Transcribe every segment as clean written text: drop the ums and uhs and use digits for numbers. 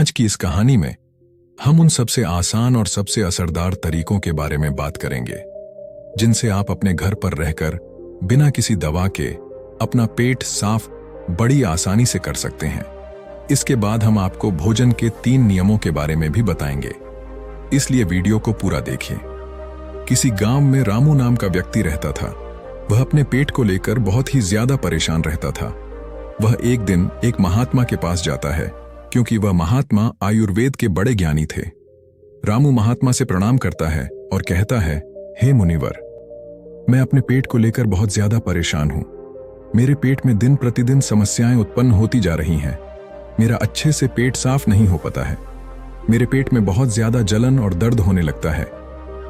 आज की इस कहानी में हम उन सबसे आसान और सबसे असरदार तरीकों के बारे में बात करेंगे जिनसे आप अपने घर पर रहकर बिना किसी दवा के अपना पेट साफ बड़ी आसानी से कर सकते हैं। इसके बाद हम आपको भोजन के 3 नियमों के बारे में भी बताएंगे, इसलिए वीडियो को पूरा देखिए। किसी गांव में रामू नाम का व्यक्ति रहता था। वह अपने पेट को लेकर बहुत ही ज्यादा परेशान रहता था। वह एक दिन एक महात्मा के पास जाता है, क्योंकि वह महात्मा आयुर्वेद के बड़े ज्ञानी थे। रामू महात्मा से प्रणाम करता है और कहता है, हे मुनिवर, मैं अपने पेट को लेकर बहुत ज्यादा परेशान हूं। मेरे पेट में दिन प्रतिदिन समस्याएं उत्पन्न होती जा रही हैं। मेरा अच्छे से पेट साफ नहीं हो पाता है। मेरे पेट में बहुत ज्यादा जलन और दर्द होने लगता है।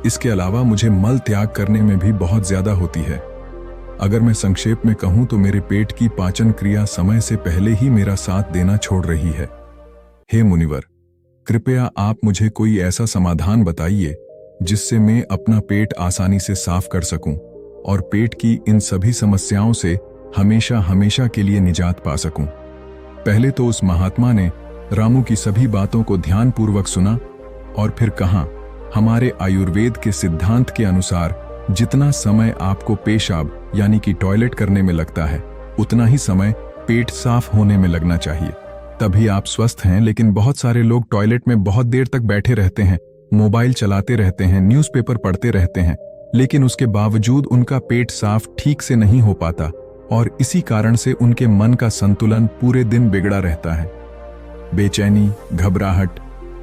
इसके अलावा मुझे मल त्याग करने में भी बहुत ज्यादा होती है। अगर मैं संक्षेप में कहूं तो मेरे पेट की पाचन क्रिया समय से पहले ही मेरा साथ देना छोड़ रही है। हे मुनिवर, कृपया आप मुझे कोई ऐसा समाधान बताइए जिससे मैं अपना पेट आसानी से साफ कर सकूं और पेट की इन सभी समस्याओं से हमेशा हमेशा के लिए निजात पा सकूं। पहले तो उस महात्मा ने रामू की सभी बातों को ध्यानपूर्वक सुना और फिर कहा, हमारे आयुर्वेद के सिद्धांत के अनुसार जितना समय आपको पेशाब यानी कि टॉयलेट करने में लगता है, उतना ही समय पेट साफ होने में लगना चाहिए, तभी आप स्वस्थ हैं। लेकिन बहुत सारे लोग टॉयलेट में बहुत देर तक बैठे रहते हैं, मोबाइल चलाते रहते हैं, न्यूज़पेपर पढ़ते रहते हैं, लेकिन उसके बावजूद उनका पेट साफ ठीक से नहीं हो पाता और इसी कारण से उनके मन का संतुलन पूरे दिन बिगड़ा रहता है। बेचैनी, घबराहट,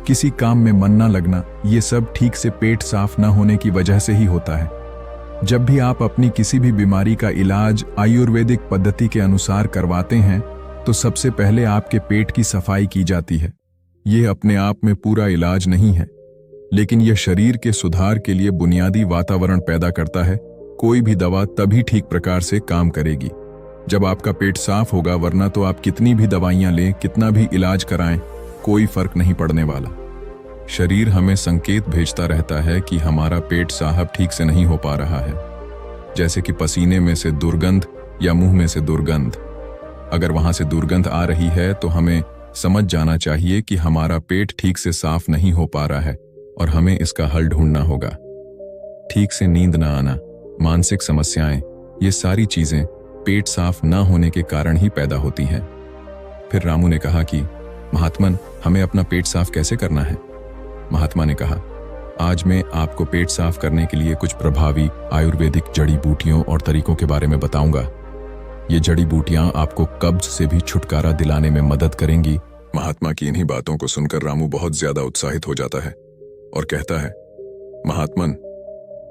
किसी काम में मन न लगना, ये सब ठीक से पेट साफ न होने की वजह से ही होता है। जब भी आप अपनी किसी भी बीमारी का इलाज आयुर्वेदिक पद्धति के अनुसार करवाते हैं तो सबसे पहले आपके पेट की सफाई की जाती है। यह अपने आप में पूरा इलाज नहीं है, लेकिन यह शरीर के सुधार के लिए बुनियादी वातावरण पैदा करता है। कोई भी दवा तभी ठीक प्रकार से काम करेगी जब आपका पेट साफ होगा, वरना तो आप कितनी भी दवाइयां लें, कितना भी इलाज कराएं, कोई फर्क नहीं पड़ने वाला। शरीर हमें संकेत भेजता रहता है कि हमारा पेट साहब ठीक से नहीं हो पा रहा है, जैसे कि पसीने में से दुर्गंध या मुंह में से दुर्गंध। अगर वहां से दुर्गंध आ रही है तो हमें समझ जाना चाहिए कि हमारा पेट ठीक से साफ नहीं हो पा रहा है और हमें इसका हल ढूंढना होगा। ठीक से नींद न आना, मानसिक समस्याएं, ये सारी चीजें पेट साफ न होने के कारण ही पैदा होती हैं। फिर रामू ने कहा कि महात्मन, हमें अपना पेट साफ कैसे करना है? महात्मा ने कहा, आज मैं आपको पेट साफ करने के लिए कुछ प्रभावी आयुर्वेदिक जड़ी बूटियों और तरीकों के बारे में बताऊंगा। ये जड़ी बूटियां आपको कब्ज से भी छुटकारा दिलाने में मदद करेंगी। महात्मा की इन्हीं बातों को सुनकर रामू बहुत ज्यादा उत्साहित हो जाता है और कहता है, महात्मन,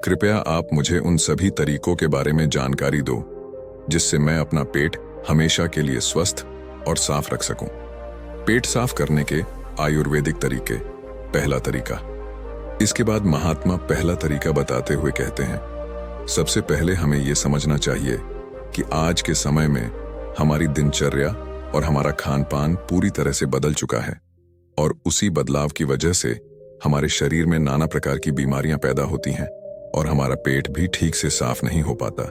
कृपया आप मुझे उन सभी तरीकों के बारे में जानकारी दो जिससे मैं अपना पेट हमेशा के लिए स्वस्थ और साफ रख सकूं। पेट साफ करने के आयुर्वेदिक तरीके। पहला तरीका। इसके बाद महात्मा पहला तरीका बताते हुए कहते हैं, सबसे पहले हमें यह समझना चाहिए कि आज के समय में हमारी दिनचर्या और हमारा खान पान पूरी तरह से बदल चुका है और उसी बदलाव की वजह से हमारे शरीर में नाना प्रकार की बीमारियां पैदा होती हैं और हमारा पेट भी ठीक से साफ नहीं हो पाता।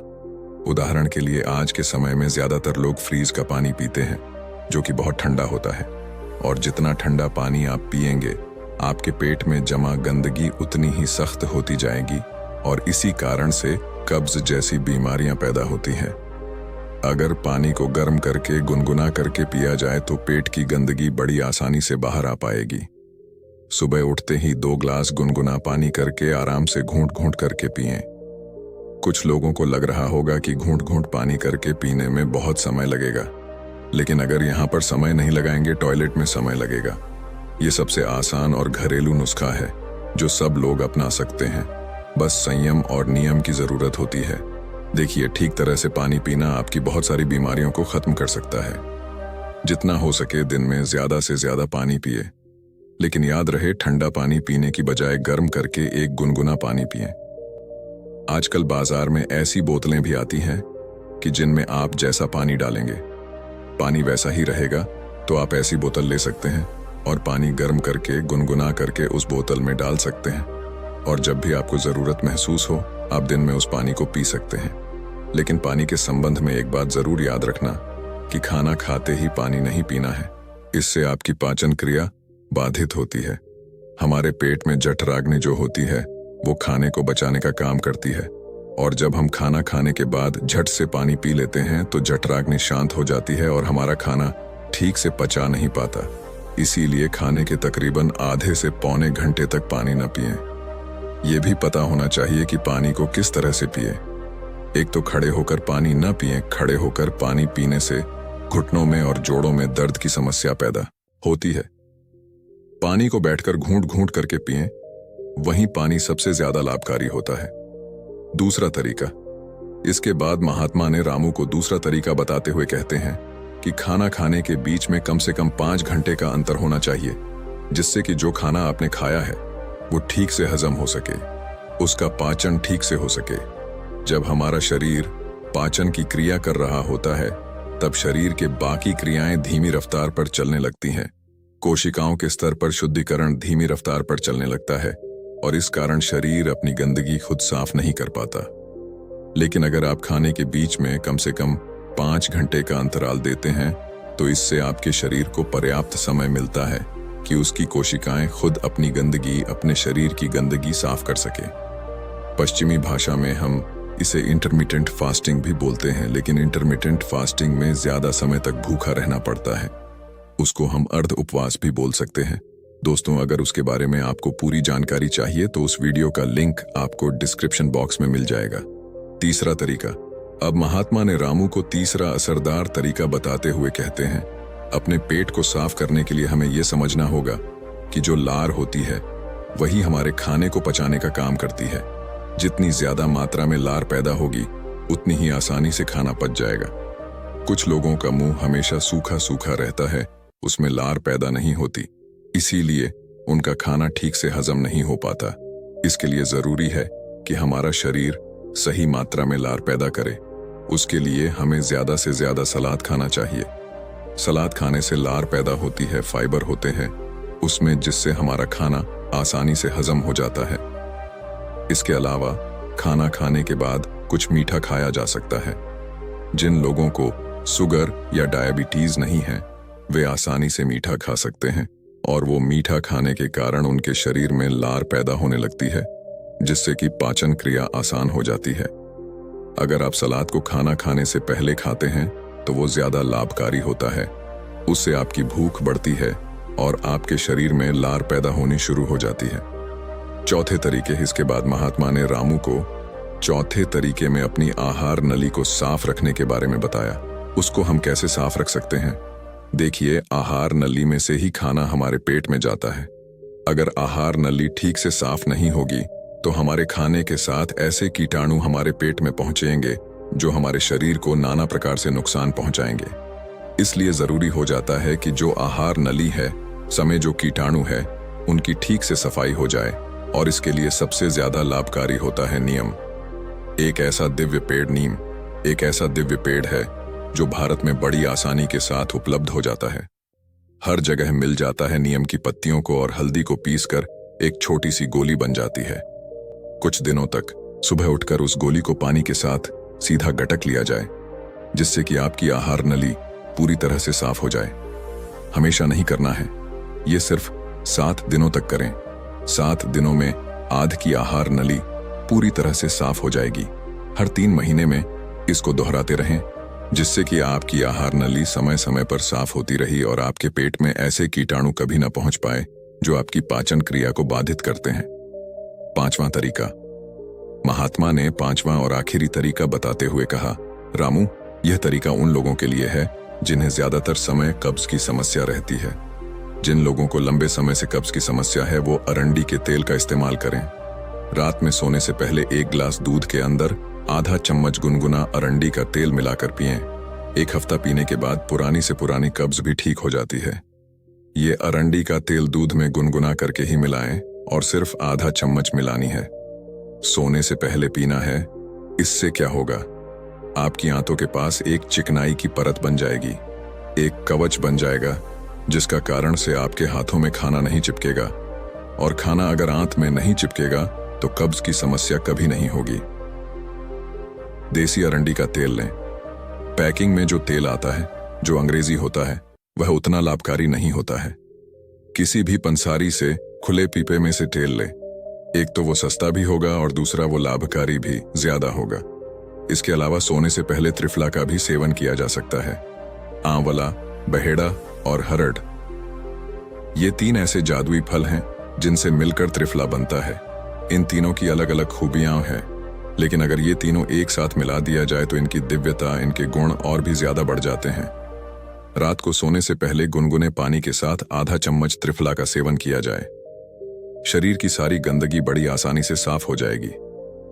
उदाहरण के लिए आज के समय में ज्यादातर लोग फ्रीज का पानी पीते हैं, जो कि बहुत ठंडा होता है, और जितना ठंडा पानी आप पिएंगे आपके पेट में जमा गंदगी उतनी ही सख्त होती जाएगी और इसी कारण से कब्ज जैसी बीमारियां पैदा होती हैं। अगर पानी को गर्म करके गुनगुना करके पिया जाए तो पेट की गंदगी बड़ी आसानी से बाहर आ पाएगी। सुबह उठते ही 2 ग्लास गुनगुना पानी करके आराम से घूंट घूंट करके पिएं। कुछ लोगों को लग रहा होगा कि घूंट घूंट पानी करके पीने में बहुत समय लगेगा, लेकिन अगर यहाँ पर समय नहीं लगाएंगे, टॉयलेट में समय लगेगा। ये सबसे आसान और घरेलू नुस्खा है जो सब लोग अपना सकते हैं। बस संयम और नियम की जरूरत होती है। देखिए, ठीक तरह से पानी पीना आपकी बहुत सारी बीमारियों को खत्म कर सकता है। जितना हो सके दिन में ज्यादा से ज्यादा पानी पिए, लेकिन याद रहे, ठंडा पानी पीने की बजाय गर्म करके एक गुनगुना पानी पिए। आजकल बाजार में ऐसी बोतलें भी आती हैं कि जिनमें आप जैसा पानी डालेंगे पानी वैसा ही रहेगा, तो आप ऐसी बोतल ले सकते हैं और पानी गर्म करके गुनगुना करके उस बोतल में डाल सकते हैं और जब भी आपको जरूरत महसूस हो आप दिन में उस पानी को पी सकते हैं। लेकिन पानी के संबंध में एक बात जरूर याद रखना कि खाना खाते ही पानी नहीं पीना है। इससे आपकी पाचन क्रिया बाधित होती है। हमारे पेट में जठराग्नि जो होती है वो खाने को बचाने का काम करती है, और जब हम खाना खाने के बाद झट से पानी पी लेते हैं तो जठराग्नि शांत हो जाती है और हमारा खाना ठीक से पचा नहीं पाता। इसीलिए खाने के तकरीबन आधे से पौने घंटे तक पानी न पिएं। ये भी पता होना चाहिए कि पानी को किस तरह से पिएं। एक तो खड़े होकर पानी न पिएं। खड़े होकर पानी पीने से घुटनों में और जोड़ों में दर्द की समस्या पैदा होती है। पानी को बैठकर घूंट घूंट करके पिएं, वहीं पानी सबसे ज्यादा लाभकारी होता है। दूसरा तरीका। इसके बाद महात्मा ने रामू को दूसरा तरीका बताते हुए कहते हैं कि खाना खाने के बीच में कम से कम 5 घंटे का अंतर होना चाहिए, जिससे कि जो खाना आपने खाया है वो ठीक से हजम हो सके, उसका पाचन ठीक से हो सके। जब हमारा शरीर पाचन की क्रिया कर रहा होता है तब शरीर के बाकी क्रियाएं धीमी रफ्तार पर चलने लगती हैं। कोशिकाओं के स्तर पर शुद्धिकरण धीमी रफ्तार पर चलने लगता है और इस कारण शरीर अपनी गंदगी खुद साफ नहीं कर पाता। लेकिन अगर आप खाने के बीच में कम से कम 5 घंटे का अंतराल देते हैं तो इससे आपके शरीर को पर्याप्त समय मिलता है कि उसकी कोशिकाएं खुद अपनी गंदगी, अपने शरीर की गंदगी साफ कर सके। पश्चिमी भाषा में हम इसे इंटरमिटेंट फास्टिंग भी बोलते हैं, लेकिन इंटरमिटेंट फास्टिंग में ज्यादा समय तक भूखा रहना पड़ता है। उसको हम अर्ध उपवास भी बोल सकते हैं। दोस्तों, अगर उसके बारे में आपको पूरी जानकारी चाहिए तो उस वीडियो का लिंक आपको डिस्क्रिप्शन बॉक्स में मिल जाएगा। तीसरा तरीका। अब महात्मा ने रामू को तीसरा असरदार तरीका बताते हुए कहते हैं, अपने पेट को साफ करने के लिए हमें यह समझना होगा कि जो लार होती है वही हमारे खाने को पचाने का काम करती है। जितनी ज्यादा मात्रा में लार पैदा होगी उतनी ही आसानी से खाना पच जाएगा। कुछ लोगों का मुंह हमेशा सूखा सूखा रहता है, उसमें लार पैदा नहीं होती, इसीलिए उनका खाना ठीक से हजम नहीं हो पाता। इसके लिए जरूरी है कि हमारा शरीर सही मात्रा में लार पैदा करे। उसके लिए हमें ज्यादा से ज्यादा सलाद खाना चाहिए। सलाद खाने से लार पैदा होती है, फाइबर होते हैं उसमें, जिससे हमारा खाना आसानी से हजम हो जाता है। इसके अलावा खाना खाने के बाद कुछ मीठा खाया जा सकता है। जिन लोगों को शुगर या डायबिटीज नहीं है वे आसानी से मीठा खा सकते हैं, और वो मीठा खाने के कारण उनके शरीर में लार पैदा होने लगती है, जिससे कि पाचन क्रिया आसान हो जाती है। अगर आप सलाद को खाना खाने से पहले खाते हैं तो वो ज्यादा लाभकारी होता है। उससे आपकी भूख बढ़ती है और आपके शरीर में लार पैदा होनी शुरू हो जाती है। चौथे तरीके। इसके बाद महात्मा ने रामू को चौथे तरीके में अपनी आहार नली को साफ रखने के बारे में बताया। उसको हम कैसे साफ रख सकते हैं? देखिए, आहार नली में से ही खाना हमारे पेट में जाता है। अगर आहार नली ठीक से साफ नहीं होगी तो हमारे खाने के साथ ऐसे कीटाणु हमारे पेट में पहुंचेंगे जो हमारे शरीर को नाना प्रकार से नुकसान पहुंचाएंगे। इसलिए जरूरी हो जाता है कि जो आहार नली है समय जो कीटाणु है उनकी ठीक से सफाई हो जाए, और इसके लिए सबसे ज्यादा लाभकारी होता है नीम। एक ऐसा दिव्य पेड़ है जो भारत में बड़ी आसानी के साथ उपलब्ध हो जाता है। हर जगह मिल जाता है। नीम की पत्तियों को और हल्दी को पीसकर एक छोटी सी गोली बन जाती है। कुछ दिनों तक सुबह उठकर उस गोली को पानी के साथ सीधा गटक लिया जाए, जिससे कि आपकी आहार नली पूरी तरह से साफ हो जाए। हमेशा नहीं करना है, ये सिर्फ 7 दिनों तक करें। 7 दिनों में आध की आहार नली पूरी तरह से साफ हो जाएगी। हर 3 महीने में इसको दोहराते रहें, जिससे कि आपकी आहार नली समय समय पर साफ होती रही और आपके पेट में ऐसे कीटाणु कभी न पहुंच पाए जो आपकी पाचन क्रिया को बाधित करते हैं। 5वां तरीका। महात्मा ने 5वां और आखिरी तरीका बताते हुए कहा, रामू, यह तरीका उन लोगों के लिए है जिन्हें ज्यादातर समय कब्ज की समस्या रहती है। जिन लोगों को लंबे समय से कब्ज की समस्या है वो अरंडी के तेल का इस्तेमाल करें। रात में सोने से पहले 1 गिलास दूध के अंदर आधा चम्मच गुनगुना अरंडी का तेल मिलाकर पिएं। 1 हफ्ता पीने के बाद पुरानी से पुरानी कब्ज भी ठीक हो जाती है। ये अरंडी का तेल दूध में गुनगुना करके ही मिलाएं और सिर्फ आधा चम्मच मिलानी है। सोने से पहले पीना है। इससे क्या होगा? आपकी आंतों के पास एक चिकनाई की परत बन जाएगी, एक कवच बन जाएगा, जिसका कारण से आपके हाथों में खाना नहीं चिपकेगा, और खाना अगर आंत में नहीं चिपकेगा तो कब्ज की समस्या कभी नहीं होगी। देसी अरंडी का तेल लें। पैकिंग में जो तेल आता है, जो अंग्रेजी होता है, वह उतना लाभकारी नहीं होता है। किसी भी पंसारी से खुले पीपे में से तेल ले। एक तो वो सस्ता भी होगा और दूसरा वो लाभकारी भी ज्यादा होगा। इसके अलावा सोने से पहले त्रिफला का भी सेवन किया जा सकता है। आंवला, बहेड़ा और हरड़, ये 3 ऐसे जादुई फल हैं जिनसे मिलकर त्रिफला बनता है। इन तीनों की अलग अलग खूबियां हैं, लेकिन अगर ये तीनों एक साथ मिला दिया जाए तो इनकी दिव्यता, इनके गुण और भी ज्यादा बढ़ जाते हैं। रात को सोने से पहले गुनगुने पानी के साथ आधा चम्मच त्रिफला का सेवन किया जाए। शरीर की सारी गंदगी बड़ी आसानी से साफ हो जाएगी।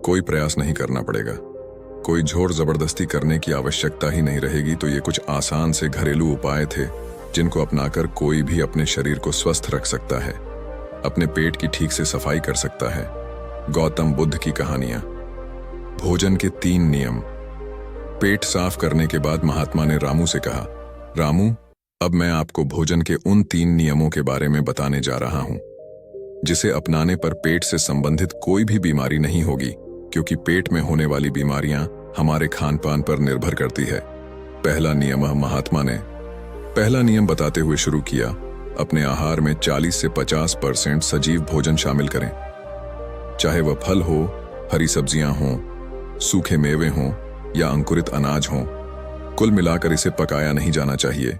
कोई प्रयास नहीं करना पड़ेगा, कोई जोर जबरदस्ती करने की आवश्यकता ही नहीं रहेगी। तो ये कुछ आसान से घरेलू उपाय थे जिनको अपनाकर कोई भी अपने शरीर को स्वस्थ रख सकता है, अपने पेट की ठीक से सफाई कर सकता है। गौतम बुद्ध की कहानियां। भोजन के 3 नियम। पेट साफ करने के बाद महात्मा ने रामू से कहा, रामू, अब मैं आपको भोजन के उन 3 नियमों के बारे में बताने जा रहा हूं जिसे अपनाने पर पेट से संबंधित कोई भी बीमारी नहीं होगी, क्योंकि पेट में होने वाली बीमारियां हमारे खान पान पर निर्भर करती है। पहला नियम। महात्मा ने पहला नियम बताते हुए शुरू किया, अपने आहार में 40 से 50% सजीव भोजन शामिल करें। चाहे वह फल हो, हरी सब्जियां हों, सूखे मेवे हों या अंकुरित अनाज हों, कुल मिलाकर इसे पकाया नहीं जाना चाहिए।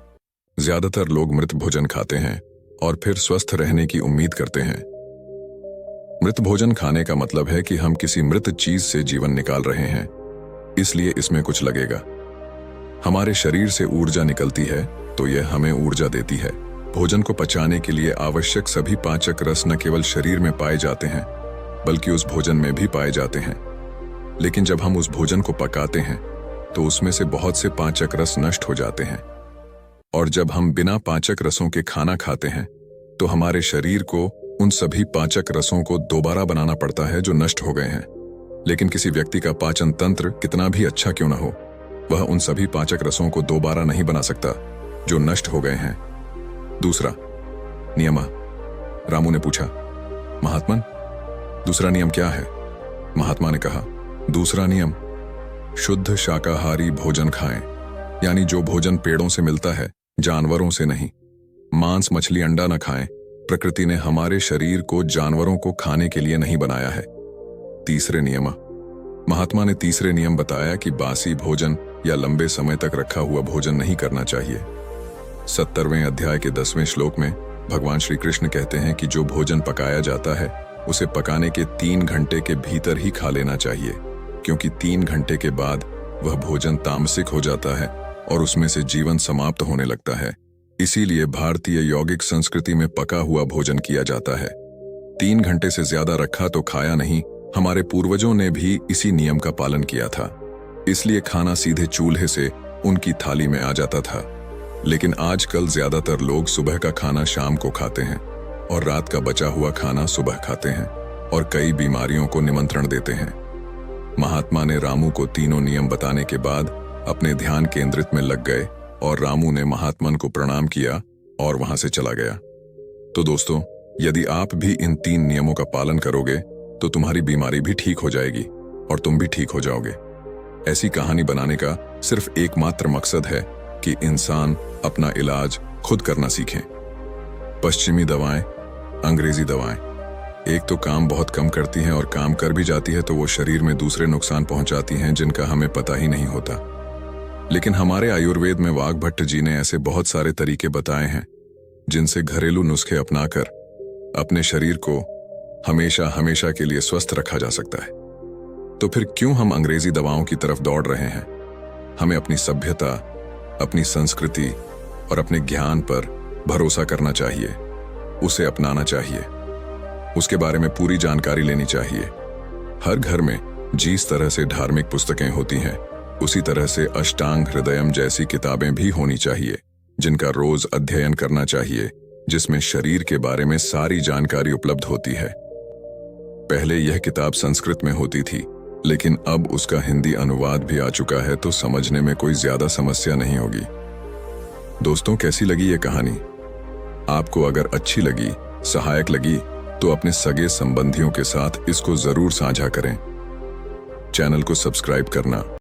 ज्यादातर लोग मृत भोजन खाते हैं और फिर स्वस्थ रहने की उम्मीद करते हैं। मृत भोजन खाने का मतलब है कि हम किसी मृत चीज से जीवन निकाल रहे हैं, इसलिए इसमें कुछ लगेगा। हमारे शरीर से ऊर्जा निकलती है तो यह हमें ऊर्जा देती है। भोजन को पचाने के लिए आवश्यक सभी पाचक रस न केवल शरीर में पाए जाते हैं बल्कि उस भोजन में भी पाए जाते हैं। लेकिन जब हम उस भोजन को पकाते हैं तो उसमें से बहुत से पाचक रस नष्ट हो जाते हैं, और जब हम बिना पाचक रसों के खाना खाते हैं तो हमारे शरीर को उन सभी पाचक रसों को दोबारा बनाना पड़ता है जो नष्ट हो गए हैं। लेकिन किसी व्यक्ति का पाचन तंत्र कितना भी अच्छा क्यों न हो, वह उन सभी पाचक रसों को दोबारा नहीं बना सकता जो नष्ट हो गए हैं। दूसरा नियम। रामू ने पूछा, महात्मन, दूसरा नियम क्या है? महात्मा ने कहा, दूसरा नियम, शुद्ध शाकाहारी भोजन खाएं। यानी जो भोजन पेड़ों से मिलता है, जानवरों से नहीं। मांस, मछली, अंडा न खाएं। प्रकृति ने हमारे शरीर को जानवरों को खाने के लिए नहीं बनाया है। तीसरे नियम। महात्मा ने तीसरे नियम बताया कि बासी भोजन या लंबे समय तक रखा हुआ भोजन नहीं करना चाहिए। 70वें अध्याय के 10वें श्लोक में भगवान श्री कृष्ण कहते हैं कि जो भोजन पकाया जाता है उसे पकाने के 3 घंटे के भीतर ही खा लेना चाहिए, क्योंकि 3 घंटे के बाद वह भोजन तामसिक हो जाता है और उसमें से जीवन समाप्त होने लगता है। इसीलिए भारतीय यौगिक संस्कृति में पका हुआ भोजन किया जाता है। 3 घंटे से ज्यादा रखा तो खाया नहीं। हमारे पूर्वजों ने भी इसी नियम का पालन किया था, इसलिए खाना सीधे चूल्हे से उनकी थाली में आ जाता था। लेकिन आजकल ज्यादातर लोग सुबह का खाना शाम को खाते हैं और रात का बचा हुआ खाना सुबह खाते हैं और कई बीमारियों को निमंत्रण देते हैं। महात्मा ने रामू को तीनों नियम बताने के बाद अपने ध्यान केंद्रित में लग गए और रामू ने महात्मन को प्रणाम किया और वहां से चला गया। तो दोस्तों, यदि आप भी इन 3 नियमों का पालन करोगे तो तुम्हारी बीमारी भी ठीक हो जाएगी और तुम भी ठीक हो जाओगे। ऐसी कहानी बनाने का सिर्फ एकमात्र मकसद है कि इंसान अपना इलाज खुद करना सीखें। पश्चिमी दवाएं, अंग्रेजी दवाएं, एक तो काम बहुत कम करती हैं और काम कर भी जाती है तो वो शरीर में दूसरे नुकसान पहुंचाती हैं जिनका हमें पता ही नहीं होता। लेकिन हमारे आयुर्वेद में वाघभट्ट जी ने ऐसे बहुत सारे तरीके बताए हैं जिनसे घरेलू नुस्खे अपनाकर अपने शरीर को हमेशा हमेशा के लिए स्वस्थ रखा जा सकता है। तो फिर क्यों हम अंग्रेजी दवाओं की तरफ दौड़ रहे हैं? हमें अपनी सभ्यता, अपनी संस्कृति और अपने ज्ञान पर भरोसा करना चाहिए, उसे अपनाना चाहिए, उसके बारे में पूरी जानकारी लेनी चाहिए। हर घर में जिस तरह से धार्मिक पुस्तकें होती हैं उसी तरह से अष्टांग हृदयम जैसी किताबें भी होनी चाहिए जिनका रोज अध्ययन करना चाहिए, जिसमें शरीर के बारे में सारी जानकारी उपलब्ध होती है। पहले यह किताब संस्कृत में होती थी, लेकिन अब उसका हिंदी अनुवाद भी आ चुका है तो समझने में कोई ज्यादा समस्या नहीं होगी। दोस्तों, कैसी लगी ये कहानी? आपको अगर अच्छी लगी, सहायक लगी तो अपने सगे संबंधियों के साथ इसको जरूर साझा करें। चैनल को सब्सक्राइब करना